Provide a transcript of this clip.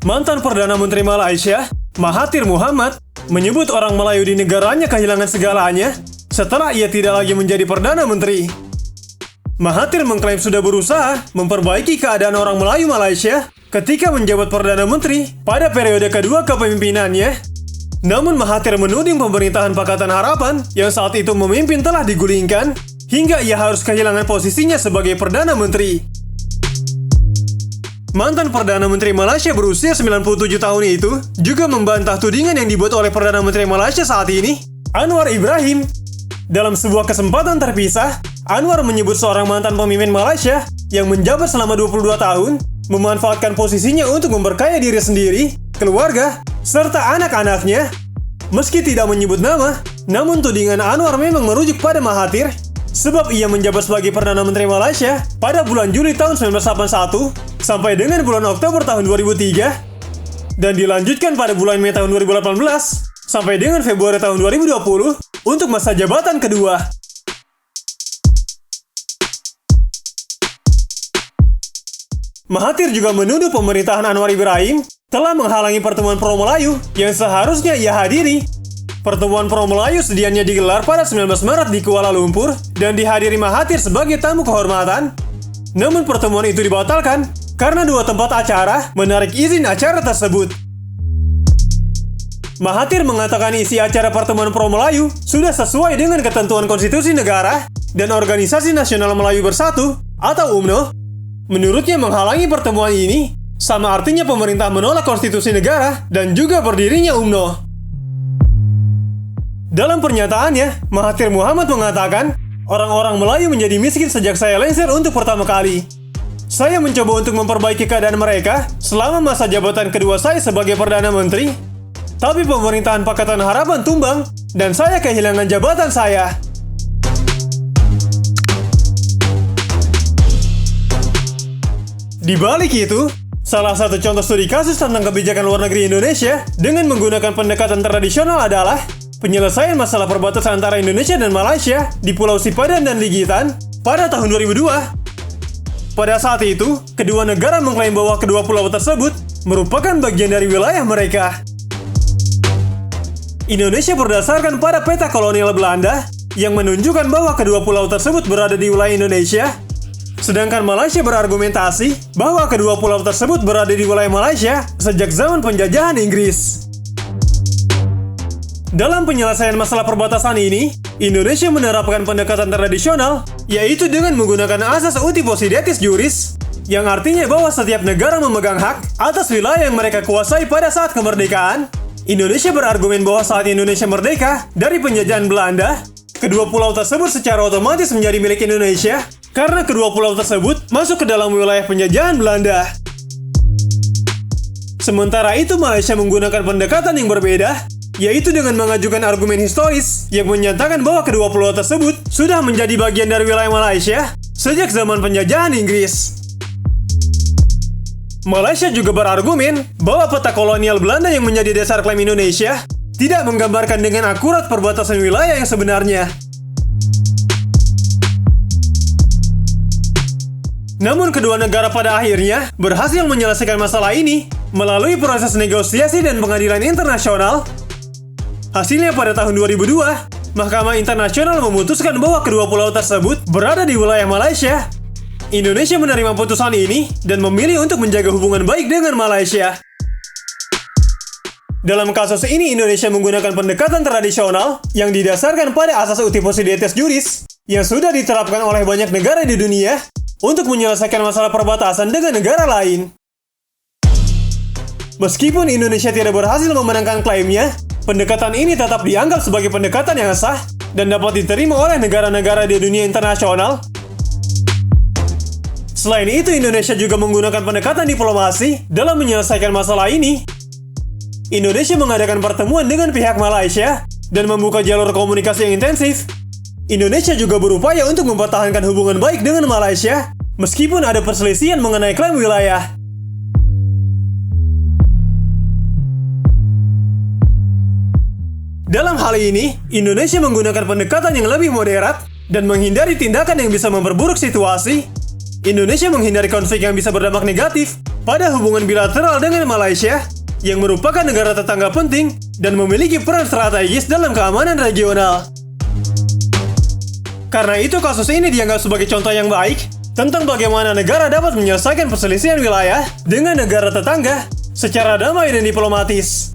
Mantan Perdana Menteri Malaysia, Mahathir Mohamad, menyebut orang Melayu di negaranya kehilangan segalanya setelah ia tidak lagi menjadi Perdana Menteri. Mahathir mengklaim sudah berusaha memperbaiki keadaan orang Melayu Malaysia ketika menjabat Perdana Menteri pada periode kedua kepemimpinannya. Namun Mahathir menuding pemerintahan Pakatan Harapan yang saat itu memimpin telah digulingkan hingga ia harus kehilangan posisinya sebagai Perdana Menteri. Mantan Perdana Menteri Malaysia berusia 97 tahun itu juga membantah tudingan yang dibuat oleh Perdana Menteri Malaysia saat ini, Anwar Ibrahim. Dalam sebuah kesempatan terpisah, Anwar menyebut seorang mantan pemimpin Malaysia yang menjabat selama 22 tahun memanfaatkan posisinya untuk memperkaya diri sendiri, keluarga, serta anak-anaknya. Meski tidak menyebut nama, namun tudingan Anwar memang merujuk pada Mahathir, sebab ia menjabat sebagai Perdana Menteri Malaysia pada bulan Juli tahun 1981 sampai dengan bulan Oktober tahun 2003 dan dilanjutkan pada bulan Mei tahun 2018 sampai dengan Februari tahun 2020 untuk masa jabatan kedua. Mahathir juga menuduh pemerintahan Anwar Ibrahim telah menghalangi pertemuan Pro Melayu yang seharusnya ia hadiri. Pertemuan Pro Melayu sedianya digelar pada 19 Maret di Kuala Lumpur dan dihadiri Mahathir sebagai tamu kehormatan. Namun pertemuan itu dibatalkan karena dua tempat acara menarik izin acara tersebut. Mahathir mengatakan isi acara pertemuan Pro Melayu sudah sesuai dengan ketentuan konstitusi negara dan Organisasi Nasional Melayu Bersatu atau UMNO. Menurutnya menghalangi pertemuan ini sama artinya pemerintah menolak konstitusi negara dan juga berdirinya UMNO. Dalam pernyataannya, Mahathir Mohamad mengatakan, orang-orang Melayu menjadi miskin sejak saya lengser untuk pertama kali. Saya mencoba untuk memperbaiki keadaan mereka selama masa jabatan kedua saya sebagai Perdana Menteri. Tapi pemerintahan Pakatan Harapan tumbang dan saya kehilangan jabatan saya. Di balik itu, salah satu contoh studi kasus tentang kebijakan luar negeri Indonesia dengan menggunakan pendekatan tradisional adalah penyelesaian masalah perbatasan antara Indonesia dan Malaysia di Pulau Sipadan dan Ligitan pada tahun 2002. Pada saat itu, kedua negara mengklaim bahwa kedua pulau tersebut merupakan bagian dari wilayah mereka. Indonesia berdasarkan pada peta kolonial Belanda yang menunjukkan bahwa kedua pulau tersebut berada di wilayah Indonesia, sedangkan Malaysia berargumentasi bahwa kedua pulau tersebut berada di wilayah Malaysia sejak zaman penjajahan Inggris. Dalam penyelesaian masalah perbatasan ini, Indonesia menerapkan pendekatan tradisional, yaitu dengan menggunakan asas uti possidetis juris, yang artinya bahwa setiap negara memegang hak atas wilayah yang mereka kuasai pada saat kemerdekaan. Indonesia berargumen bahwa saat Indonesia merdeka dari penjajahan Belanda, kedua pulau tersebut secara otomatis menjadi milik Indonesia karena kedua pulau tersebut masuk ke dalam wilayah penjajahan Belanda. Sementara itu, Malaysia menggunakan pendekatan yang berbeda, yaitu dengan mengajukan argumen historis yang menyatakan bahwa kedua pulau tersebut sudah menjadi bagian dari wilayah Malaysia sejak zaman penjajahan Inggris. Malaysia juga berargumen bahwa peta kolonial Belanda yang menjadi dasar klaim Indonesia tidak menggambarkan dengan akurat perbatasan wilayah yang sebenarnya. Namun kedua negara pada akhirnya berhasil menyelesaikan masalah ini melalui proses negosiasi dan pengadilan internasional. Hasilnya pada tahun 2002, Mahkamah Internasional memutuskan bahwa kedua pulau tersebut berada di wilayah Malaysia. Indonesia menerima putusan ini dan memilih untuk menjaga hubungan baik dengan Malaysia. Dalam kasus ini, Indonesia menggunakan pendekatan tradisional yang didasarkan pada asas uti possidetis juris yang sudah diterapkan oleh banyak negara di dunia untuk menyelesaikan masalah perbatasan dengan negara lain. Meskipun Indonesia tidak berhasil memenangkan klaimnya, pendekatan ini tetap dianggap sebagai pendekatan yang sah dan dapat diterima oleh negara-negara di dunia internasional. Selain itu, Indonesia juga menggunakan pendekatan diplomasi dalam menyelesaikan masalah ini. Indonesia mengadakan pertemuan dengan pihak Malaysia dan membuka jalur komunikasi yang intensif. Indonesia juga berupaya untuk mempertahankan hubungan baik dengan Malaysia, meskipun ada perselisihan mengenai klaim wilayah. Dalam hal ini, Indonesia menggunakan pendekatan yang lebih moderat dan menghindari tindakan yang bisa memperburuk situasi. Indonesia menghindari konflik yang bisa berdampak negatif pada hubungan bilateral dengan Malaysia, yang merupakan negara tetangga penting dan memiliki peran strategis dalam keamanan regional. Karena itu kasus ini dianggap sebagai contoh yang baik tentang bagaimana negara dapat menyelesaikan perselisihan wilayah dengan negara tetangga secara damai dan diplomatis.